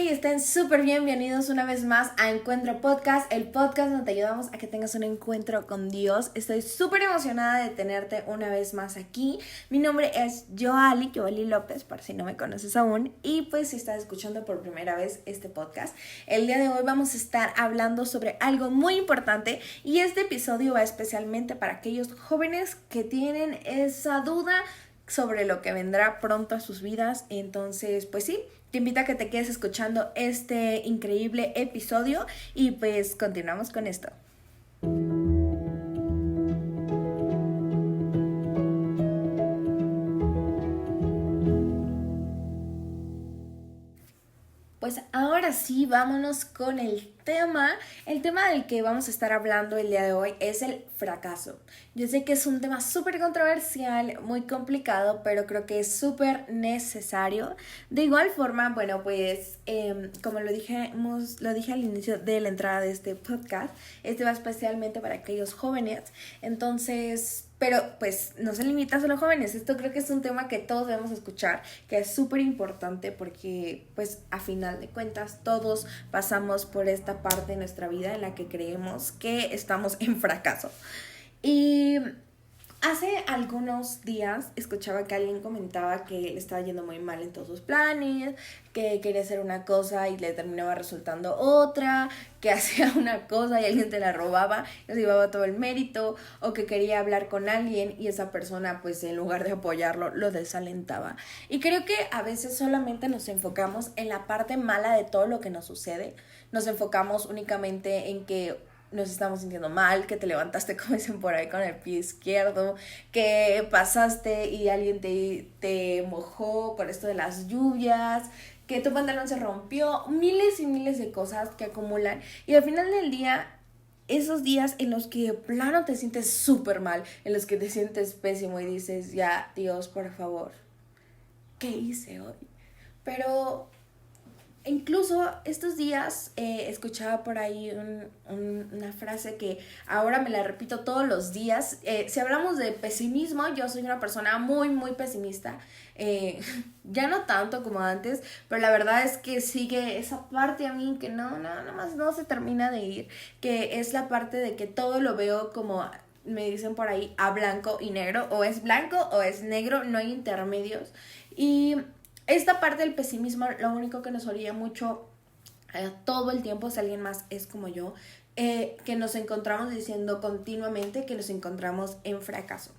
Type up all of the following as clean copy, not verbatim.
y estén súper bienvenidos una vez más a Encuentro Podcast, el podcast donde te ayudamos a que tengas un encuentro con Dios. Estoy súper emocionada de tenerte una vez más aquí. Mi nombre es Joali López, por si no me conoces aún, y pues si estás escuchando por primera vez este podcast, el día de hoy vamos a estar hablando sobre algo muy importante y este episodio va especialmente para aquellos jóvenes que tienen esa duda sobre lo que vendrá pronto a sus vidas. Entonces, pues sí, te invito a que te quedes escuchando este increíble episodio y pues continuamos con esto. Pues ahora sí, vámonos con el tema. El tema del que vamos a estar hablando el día de hoy es el fracaso. Yo sé que es un tema súper controversial, muy complicado, pero creo que es súper necesario. De igual forma, bueno, pues como lo dije al inicio de la entrada de este podcast, este va especialmente para aquellos jóvenes. Entonces, pero pues no se limita solo a jóvenes, esto creo que es un tema que todos debemos escuchar, que es súper importante porque pues a final de cuentas todos pasamos por esta parte de nuestra vida en la que creemos que estamos en fracaso. Y hace algunos días escuchaba que alguien comentaba que le estaba yendo muy mal en todos sus planes, que quería hacer una cosa y le terminaba resultando otra, que hacía una cosa y alguien te la robaba y se llevaba todo el mérito, o que quería hablar con alguien y esa persona pues en lugar de apoyarlo lo desalentaba. Y creo que a veces solamente nos enfocamos en la parte mala de todo lo que nos sucede, nos enfocamos únicamente en que nos estamos sintiendo mal, que te levantaste, como dicen por ahí, con el pie izquierdo, que pasaste y alguien te mojó por esto de las lluvias, que tu pantalón se rompió, miles y miles de cosas que acumulan. Y al final del día, esos días en los que de plano te sientes súper mal, en los que te sientes pésimo y dices, ya, Dios, por favor, ¿qué hice hoy? Pero incluso estos días escuchaba por ahí una frase que ahora me la repito todos los días. Si hablamos de pesimismo, yo soy una persona muy, muy pesimista. Ya no tanto como antes, pero la verdad es que sigue esa parte a mí que nomás no se termina de ir, que es la parte de que todo lo veo como me dicen por ahí a blanco y negro, o es blanco o es negro, no hay intermedios. Y esta parte del pesimismo, lo único que nos orilla mucho todo el tiempo, si alguien más es como yo, que nos encontramos diciendo continuamente que nos encontramos en fracaso.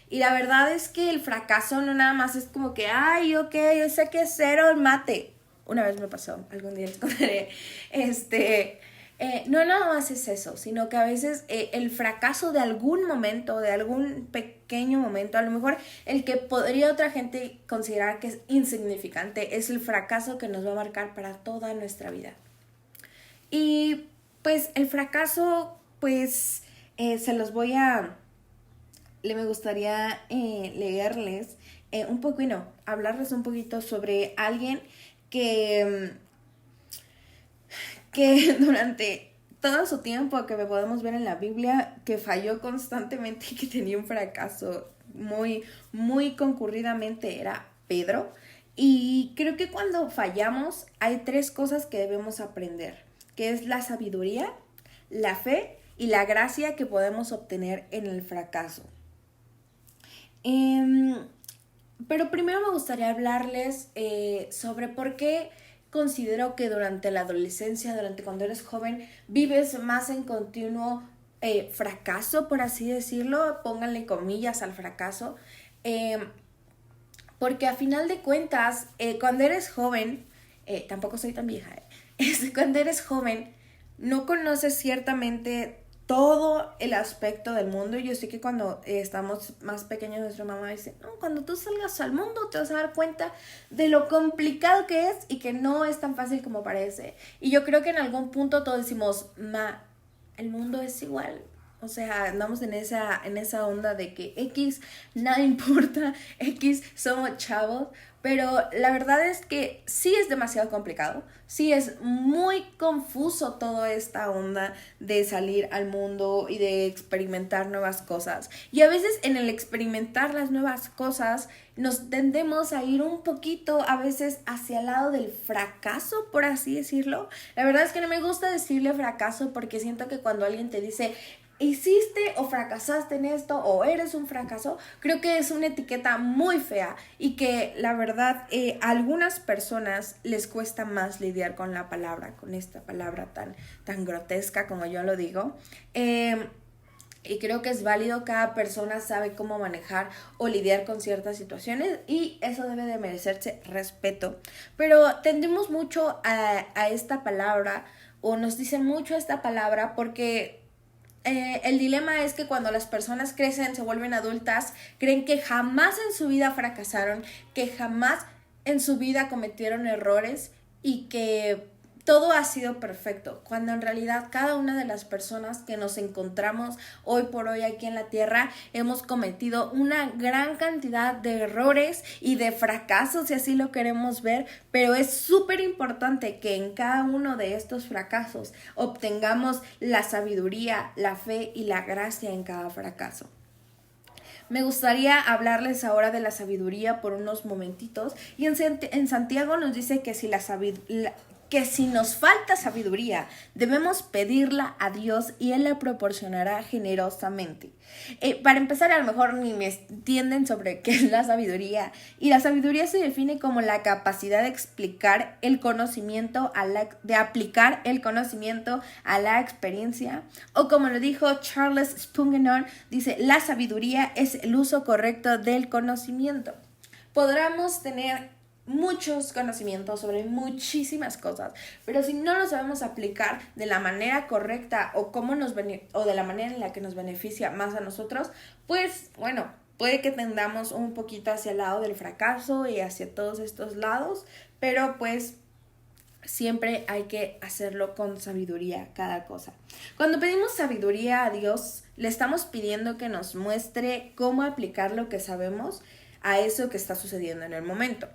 Y la verdad es que el fracaso no nada más es como que, ay, ok, yo sé que es cero el mate. Una vez me pasó, algún día les contaré. No nada más es eso, sino que a veces el fracaso de algún momento, de algún pequeño momento, a lo mejor el que podría otra gente considerar que es insignificante, es el fracaso que nos va a marcar para toda nuestra vida. Y pues el fracaso, pues se los voy a... me gustaría leerles un poco y no, hablarles un poquito sobre alguien que durante todo su tiempo que podemos ver en la Biblia, que falló constantemente y que tenía un fracaso muy, muy concurridamente, era Pedro. Y creo que cuando fallamos hay tres cosas que debemos aprender, que es la sabiduría, la fe y la gracia que podemos obtener en el fracaso. Pero primero me gustaría hablarles sobre por qué considero que durante la adolescencia, durante cuando eres joven, vives más en continuo fracaso, por así decirlo, pónganle comillas al fracaso, porque a final de cuentas, cuando eres joven, tampoco soy tan vieja, cuando eres joven, no conoces ciertamente todo el aspecto del mundo. Yo sé que cuando estamos más pequeños, nuestra mamá dice, no, cuando tú salgas al mundo te vas a dar cuenta de lo complicado que es y que no es tan fácil como parece. Y yo creo que en algún punto todos decimos, el mundo es igual, O sea, andamos en esa onda de que X, nada importa, X, somos chavos. Pero la verdad es que sí es demasiado complicado, sí es muy confuso toda esta onda de salir al mundo y de experimentar nuevas cosas. Y a veces en el experimentar las nuevas cosas nos tendemos a ir un poquito a veces hacia el lado del fracaso, por así decirlo. La verdad es que no me gusta decirle fracaso porque siento que cuando alguien te dice hiciste o fracasaste en esto o eres un fracaso, creo que es una etiqueta muy fea y que la verdad a algunas personas les cuesta más lidiar con la palabra, con esta palabra tan grotesca como yo lo digo. Y creo que es válido, cada persona sabe cómo manejar o lidiar con ciertas situaciones y eso debe de merecerse respeto. Pero tendemos mucho a esta palabra o nos dicen mucho esta palabra porque el dilema es que cuando las personas crecen, se vuelven adultas, creen que jamás en su vida fracasaron, que jamás en su vida cometieron errores y que todo ha sido perfecto, cuando en realidad cada una de las personas que nos encontramos hoy por hoy aquí en la tierra hemos cometido una gran cantidad de errores y de fracasos, si así lo queremos ver, pero es súper importante que en cada uno de estos fracasos obtengamos la sabiduría, la fe y la gracia en cada fracaso. Me gustaría hablarles ahora de la sabiduría por unos momentitos y en Santiago nos dice que que si nos falta sabiduría, debemos pedirla a Dios y Él la proporcionará generosamente. Para empezar, a lo mejor ni me entienden sobre qué es la sabiduría. Y la sabiduría se define como la capacidad de explicar el conocimiento, de aplicar el conocimiento a la experiencia. O como lo dijo Charles Spurgeon, dice, la sabiduría es el uso correcto del conocimiento. Podremos tener muchos conocimientos sobre muchísimas cosas, pero si no lo sabemos aplicar de la manera correcta o o de la manera en la que nos beneficia más a nosotros, pues bueno, puede que tendamos un poquito hacia el lado del fracaso y hacia todos estos lados, pero pues siempre hay que hacerlo con sabiduría cada cosa. Cuando pedimos sabiduría a Dios, le estamos pidiendo que nos muestre cómo aplicar lo que sabemos a eso que está sucediendo en el momento.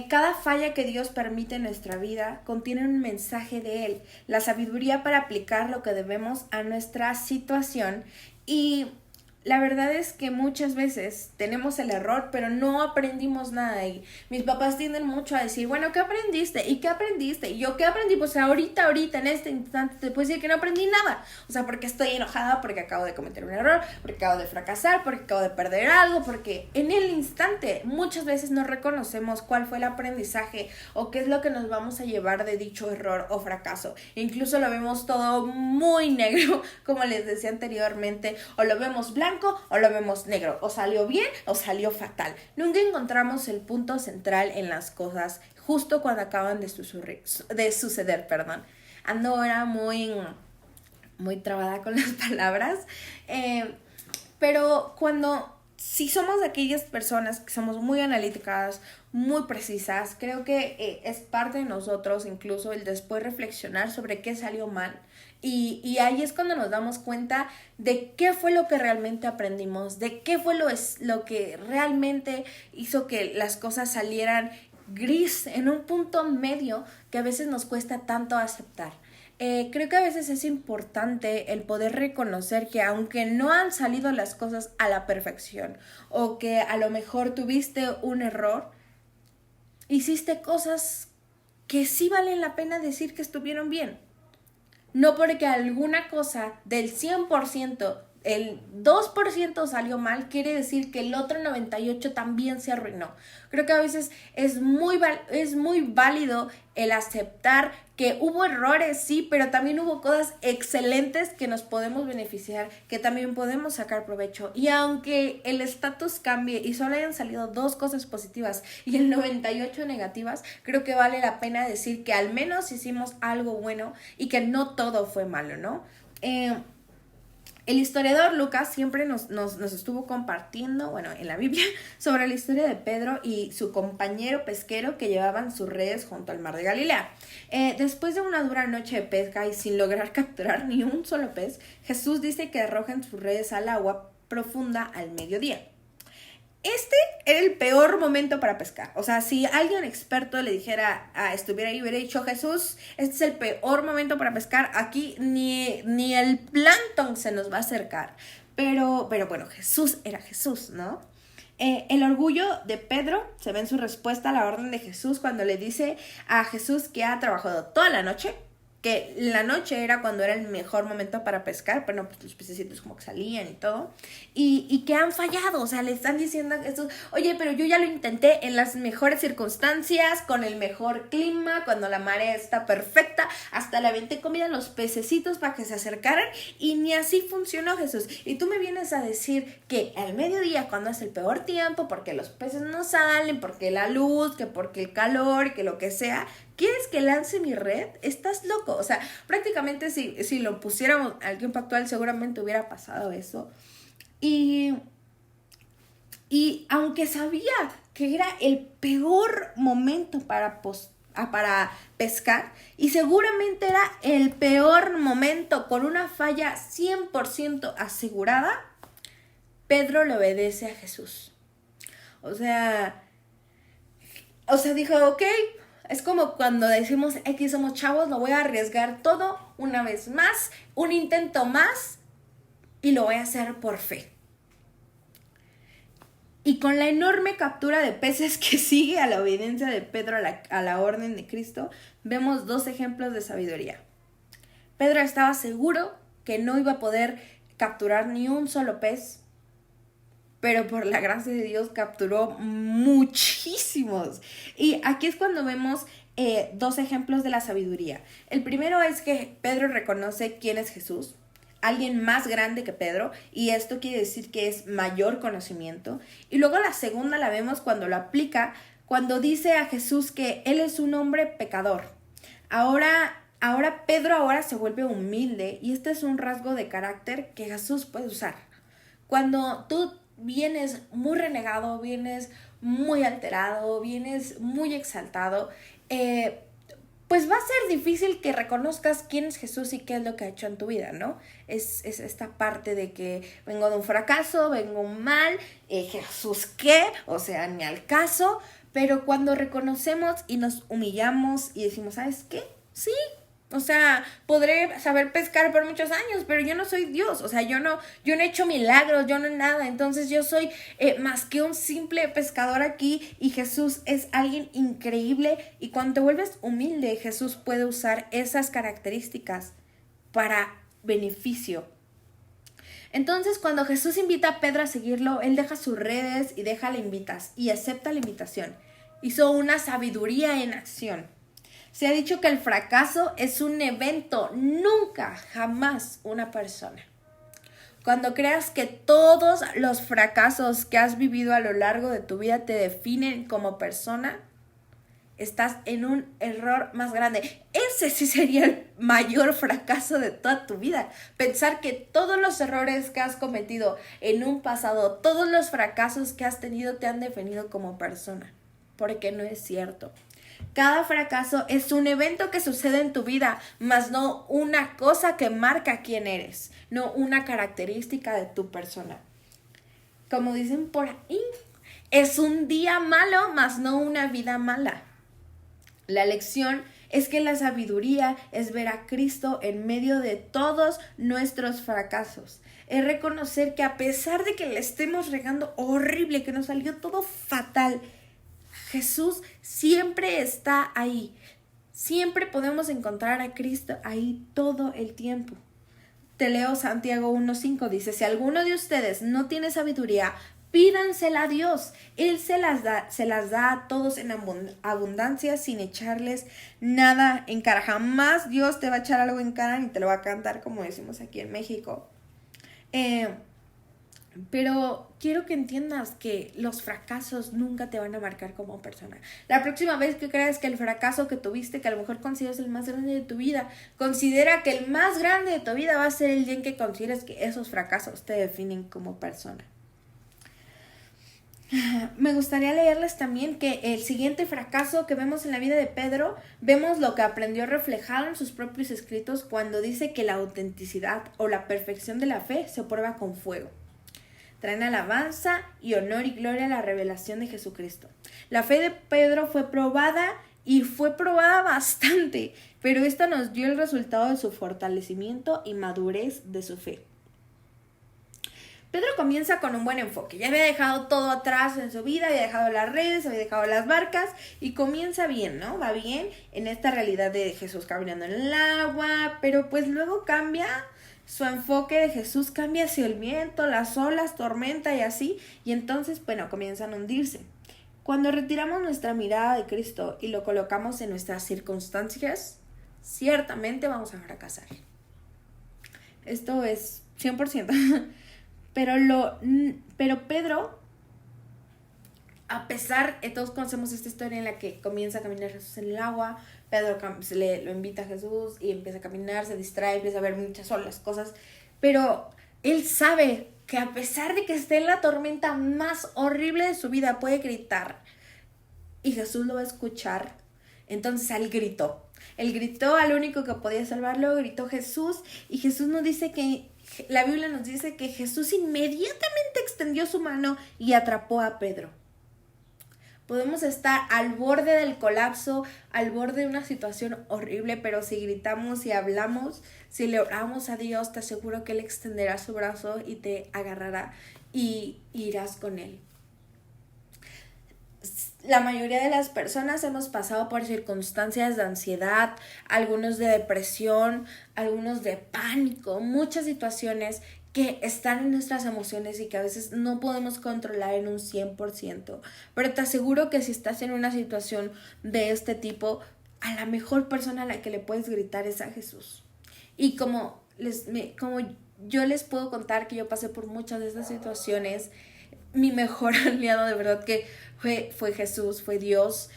Cada falla que Dios permite en nuestra vida contiene un mensaje de Él, la sabiduría para aplicar lo que debemos a nuestra situación. Y la verdad es que muchas veces tenemos el error, pero no aprendimos nada. Y mis papás tienden mucho a decir, bueno, ¿qué aprendiste? ¿Y qué aprendiste? Y yo, ¿qué aprendí? Pues ahorita, en este instante, te puedo decir que no aprendí nada. O sea, porque estoy enojada, porque acabo de cometer un error, porque acabo de fracasar, porque acabo de perder algo, porque en el instante muchas veces no reconocemos cuál fue el aprendizaje o qué es lo que nos vamos a llevar de dicho error o fracaso. Incluso lo vemos todo muy negro, como les decía anteriormente, o lo vemos blanco o lo vemos negro, o salió bien o salió fatal. Nunca encontramos el punto central en las cosas justo cuando acaban de suceder. Ando ahora muy trabada con las palabras, pero si somos de aquellas personas que somos muy analíticas, muy precisas, creo que es parte de nosotros incluso el después reflexionar sobre qué salió mal. Y ahí es cuando nos damos cuenta de qué fue lo que realmente aprendimos, de qué fue lo que realmente hizo que las cosas salieran gris en un punto medio que a veces nos cuesta tanto aceptar. Creo que a veces es importante el poder reconocer que aunque no han salido las cosas a la perfección o que a lo mejor tuviste un error, hiciste cosas que sí valen la pena decir que estuvieron bien. No porque alguna cosa del 100%, el 2% salió mal, quiere decir que el otro 98% también se arruinó. Creo que a veces es muy válido el aceptar que hubo errores, sí, pero también hubo cosas excelentes que nos podemos beneficiar, que también podemos sacar provecho. Y aunque el estatus cambie y solo hayan salido 2 cosas positivas y el 98 negativas, creo que vale la pena decir que al menos hicimos algo bueno y que no todo fue malo, ¿no? El historiador Lucas siempre nos estuvo compartiendo, bueno, en la Biblia, sobre la historia de Pedro y su compañero pesquero que llevaban sus redes junto al mar de Galilea. Después de una dura noche de pesca y sin lograr capturar ni un solo pez, Jesús dice que arrojen sus redes al agua profunda al mediodía. Este era el peor momento para pescar. O sea, si alguien experto le dijera, estuviera ahí, hubiera dicho, Jesús, este es el peor momento para pescar. Aquí ni el plancton se nos va a acercar. Pero bueno, Jesús era Jesús, ¿no? El orgullo de Pedro se ve en su respuesta a la orden de Jesús cuando le dice a Jesús que ha trabajado toda la noche, que la noche era cuando era el mejor momento para pescar, pero no, pues los pececitos como que salían y todo, y que han fallado. O sea, le están diciendo a Jesús, oye, pero yo ya lo intenté en las mejores circunstancias, con el mejor clima, cuando la marea está perfecta, hasta le aventé comida a los pececitos para que se acercaran, y ni así funcionó, Jesús. Y tú me vienes a decir que al mediodía, cuando es el peor tiempo, porque los peces no salen, porque la luz, que porque el calor, que lo que sea, ¿quieres que lance mi red? Estás loco. O sea, prácticamente si lo pusiéramos al tiempo actual, seguramente hubiera pasado eso. Y aunque sabía que era el peor momento para pescar, y seguramente era el peor momento con una falla 100% asegurada, Pedro le obedece a Jesús. O sea, dijo, ok. Es como cuando decimos, aquí somos chavos, lo voy a arriesgar todo una vez más, un intento más, y lo voy a hacer por fe. Y con la enorme captura de peces que sigue a la obediencia de Pedro a la orden de Cristo, vemos dos ejemplos de sabiduría. Pedro estaba seguro que no iba a poder capturar ni un solo pez, pero por la gracia de Dios capturó muchísimos. Y aquí es cuando vemos dos ejemplos de la sabiduría. El primero es que Pedro reconoce quién es Jesús, alguien más grande que Pedro, y esto quiere decir que es mayor conocimiento. Y luego la segunda la vemos cuando lo aplica, cuando dice a Jesús que él es un hombre pecador. Ahora Pedro se vuelve humilde, y este es un rasgo de carácter que Jesús puede usar. Cuando tú vienes muy renegado, vienes muy alterado, vienes muy exaltado, pues va a ser difícil que reconozcas quién es Jesús y qué es lo que ha hecho en tu vida, ¿no? Es esta parte de que vengo de un fracaso, vengo mal, Jesús qué, o sea, ni al caso. Pero cuando reconocemos y nos humillamos y decimos, ¿sabes qué? Sí. O sea, podré saber pescar por muchos años, pero yo no soy Dios. O sea, yo no he hecho milagros, yo no nada. Entonces yo soy más que un simple pescador aquí, y Jesús es alguien increíble. Y cuando te vuelves humilde, Jesús puede usar esas características para beneficio. Entonces, cuando Jesús invita a Pedro a seguirlo, él deja sus redes y acepta la invitación. Hizo una sabiduría en acción. Se ha dicho que el fracaso es un evento, nunca, jamás una persona. Cuando creas que todos los fracasos que has vivido a lo largo de tu vida te definen como persona, estás en un error más grande. Ese sí sería el mayor fracaso de toda tu vida. Pensar que todos los errores que has cometido en un pasado, todos los fracasos que has tenido te han definido como persona. Porque no es cierto. Cada fracaso es un evento que sucede en tu vida, mas no una cosa que marca quién eres, no una característica de tu persona. Como dicen por ahí, es un día malo, mas no una vida mala. La lección es que la sabiduría es ver a Cristo en medio de todos nuestros fracasos. Es reconocer que a pesar de que le estemos regando horrible, que nos salió todo fatal, Jesús siempre está ahí. Siempre podemos encontrar a Cristo ahí todo el tiempo. Te leo Santiago 1:5, dice, si alguno de ustedes no tiene sabiduría, pídansela a Dios. Él se las da a todos en abundancia sin echarles nada en cara. Jamás Dios te va a echar algo en cara ni te lo va a cantar, como decimos aquí en México. Pero quiero que entiendas que los fracasos nunca te van a marcar como persona. La próxima vez que creas que el fracaso que tuviste, que a lo mejor consideras el más grande de tu vida, considera que el más grande de tu vida va a ser el día en que consideres que esos fracasos te definen como persona. Me gustaría leerles también que el siguiente fracaso que vemos en la vida de Pedro, vemos lo que aprendió reflejado en sus propios escritos cuando dice que la autenticidad o la perfección de la fe se prueba con fuego. Traen alabanza y honor y gloria a la revelación de Jesucristo. La fe de Pedro fue probada y fue probada bastante, pero esta nos dio el resultado de su fortalecimiento y madurez de su fe. Pedro comienza con un buen enfoque. Ya había dejado todo atrás en su vida, había dejado las redes, había dejado las barcas y comienza bien, ¿no? Va bien en esta realidad de Jesús caminando en el agua, pero pues luego cambia. Su enfoque de Jesús cambia hacia el viento, las olas, tormenta y así, y entonces, bueno, comienzan a hundirse. Cuando retiramos nuestra mirada de Cristo y lo colocamos en nuestras circunstancias, ciertamente vamos a fracasar. Esto es 100%. Pero Pedro, a pesar, todos conocemos esta historia en la que comienza a caminar Jesús en el agua, Pedro lo invita a Jesús y empieza a caminar, se distrae, empieza a ver muchas olas, cosas, pero él sabe que a pesar de que esté en la tormenta más horrible de su vida, puede gritar y Jesús lo va a escuchar. Entonces él gritó al único que podía salvarlo, gritó Jesús, y Jesús nos dice que, la Biblia nos dice que Jesús inmediatamente extendió su mano y atrapó a Pedro. Podemos estar al borde del colapso, al borde de una situación horrible, pero si gritamos y hablamos, si le oramos a Dios, te aseguro que Él extenderá su brazo y te agarrará y irás con Él. La mayoría de las personas hemos pasado por circunstancias de ansiedad, algunos de depresión, algunos de pánico, muchas situaciones que están en nuestras emociones y que a veces no podemos controlar en un 100%. Pero te aseguro que si estás en una situación de este tipo, a la mejor persona a la que le puedes gritar es a Jesús. Y como yo les puedo contar que yo pasé por muchas de estas situaciones, mi mejor aliado de verdad que fue Jesús, fue Dios.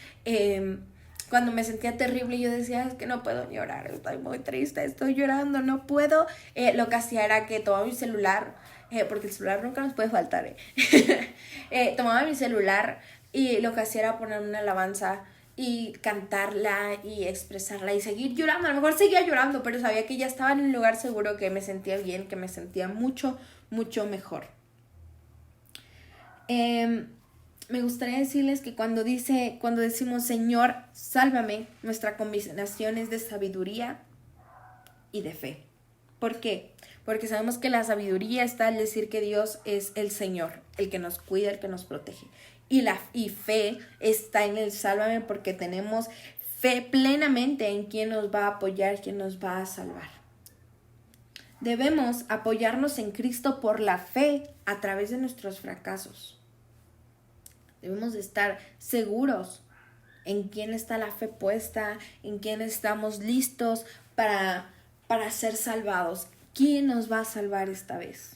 Cuando me sentía terrible yo decía, es que no puedo llorar, estoy muy triste, estoy llorando, no puedo. Lo que hacía era que tomaba mi celular, porque el celular nunca nos puede faltar. Tomaba mi celular y lo que hacía era poner una alabanza y cantarla y expresarla y seguir llorando. A lo mejor seguía llorando, pero sabía que ya estaba en un lugar seguro, que me sentía bien, que me sentía mucho, mucho mejor. Me gustaría decirles que cuando decimos Señor, sálvame, nuestra combinación es de sabiduría y de fe. ¿Por qué? Porque sabemos que la sabiduría está al decir que Dios es el Señor, el que nos cuida, el que nos protege. Y fe está en el sálvame porque tenemos fe plenamente en quien nos va a apoyar, quien nos va a salvar. Debemos apoyarnos en Cristo por la fe a través de nuestros fracasos. Debemos de estar seguros en quién está la fe puesta, en quién estamos listos para ser salvados. ¿Quién nos va a salvar esta vez?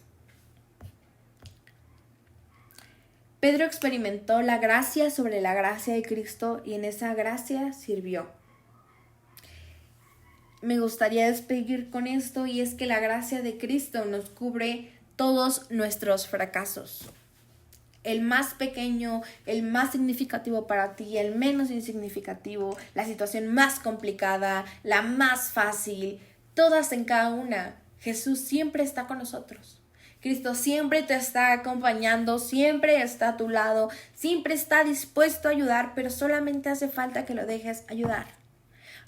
Pedro experimentó la gracia sobre la gracia de Cristo y en esa gracia sirvió. Me gustaría despedir con esto, y es que la gracia de Cristo nos cubre todos nuestros fracasos. El más pequeño, el más significativo para ti, el menos insignificativo, la situación más complicada, la más fácil, todas en cada una. Jesús siempre está con nosotros. Cristo siempre te está acompañando, siempre está a tu lado, siempre está dispuesto a ayudar, pero solamente hace falta que lo dejes ayudar.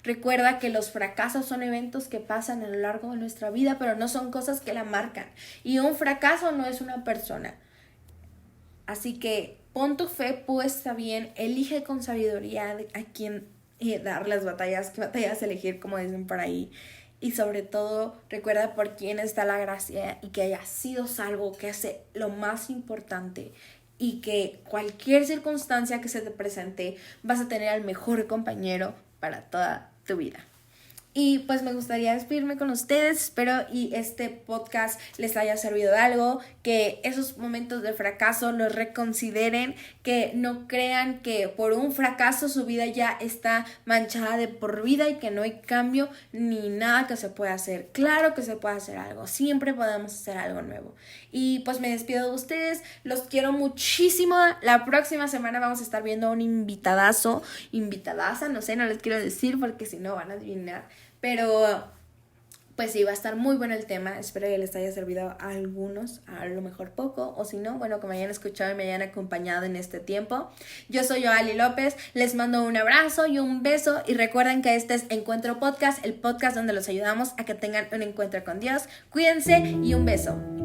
Recuerda que los fracasos son eventos que pasan a lo largo de nuestra vida, pero no son cosas que la marcan. Y un fracaso no es una persona. Así que pon tu fe puesta bien, elige con sabiduría a quién dar las batallas, qué batallas elegir, como dicen por ahí. Y sobre todo, recuerda por quién está la gracia y que hayas sido salvo, que es lo más importante. Y que cualquier circunstancia que se te presente, vas a tener al mejor compañero para toda tu vida. Y pues me gustaría despedirme con ustedes, espero y este podcast les haya servido de algo, que esos momentos de fracaso los reconsideren, que no crean que por un fracaso su vida ya está manchada de por vida y que no hay cambio ni nada que se pueda hacer. Claro que se puede hacer algo, siempre podemos hacer algo nuevo. Y pues me despido de ustedes, los quiero muchísimo. La próxima semana vamos a estar viendo a un invitadaza, no sé, no les quiero decir porque si no van a adivinar. Pero pues sí, va a estar muy bueno el tema. Espero que les haya servido a algunos, a lo mejor poco, o si no, bueno, que me hayan escuchado y me hayan acompañado en este tiempo. Yo soy Joali López, les mando un abrazo y un beso y recuerden que este es Encuentro Podcast, el podcast donde los ayudamos a que tengan un encuentro con Dios. Cuídense y un beso.